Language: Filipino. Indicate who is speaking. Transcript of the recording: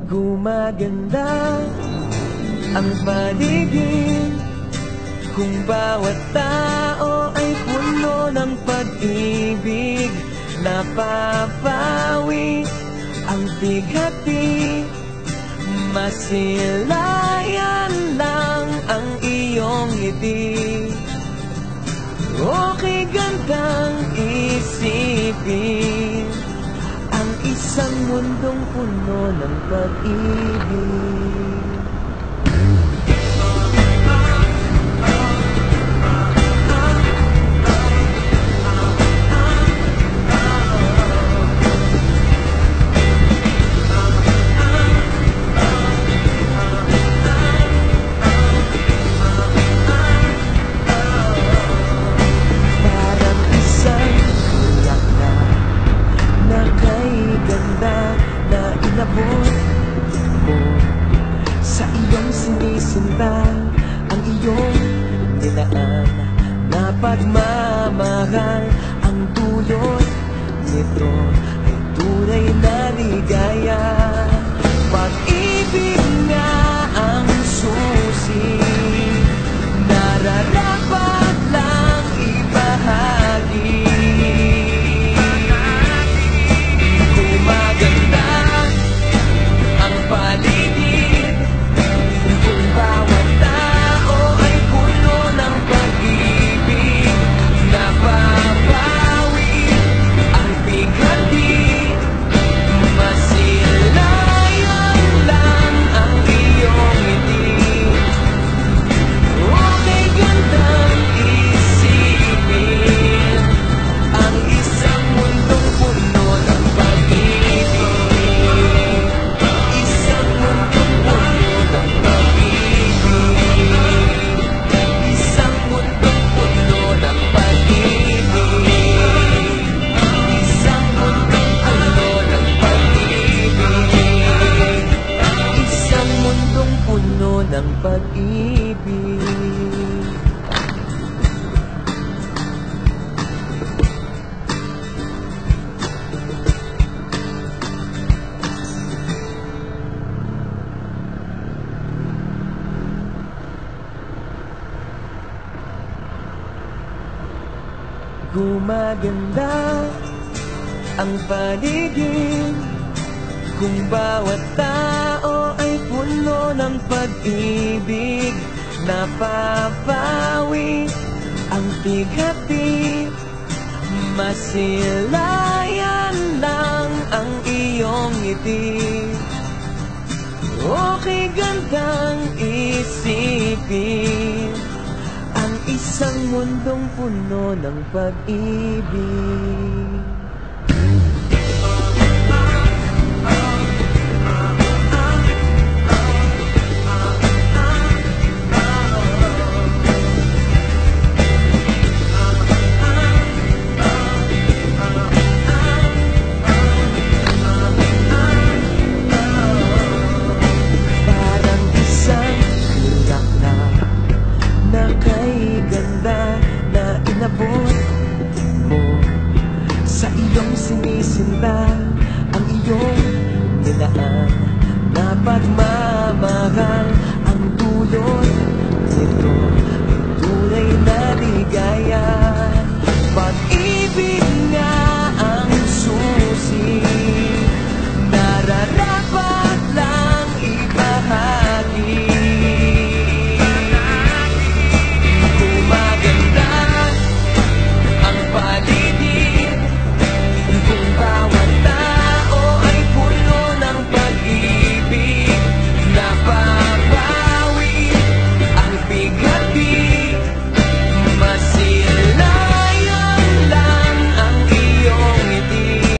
Speaker 1: Gumaganda ang paligid kung bawat tao ay puno ng pag-ibig. Napapawi ang bighati, masilayan lang ang iyong ngiti. Okay gandang isipin ang isang mundong puno ng pag-ibig. Sa iyong sinisinta ang iyong dinaan na pagmamahal. Ang dulot nito ay tunay na ligaya. Pag-ibig nga ang susi, nararapat lang ibahagi. Gumaganda ang paligid kung bawat tao ay puno ng pag-ibig. Napapawi ang bighati, masilayan lang ang iyong ngiti. Okay gandang isipin ang isang mundong puno ng pag-ibig. Isang mundong puno ng pag-ibig. Isang mundong puno ng pag-ibig. Isang mundong puno ng pag-ibig. Isang mundong puno ng pag-ibig. Gumaganda ang paligid kung bawat tao ay puno ng pag-ibig. Napapawi ang bighati, masilayan lang ang iyong ngiti. Okay gandang isipin ang isang mundong puno ng pag-ibig. Parang isang bulaklak na kay ganda na inabot mo. Sa iyong sinisinta ang iyong dinaan na pagmamahal. Ang dulot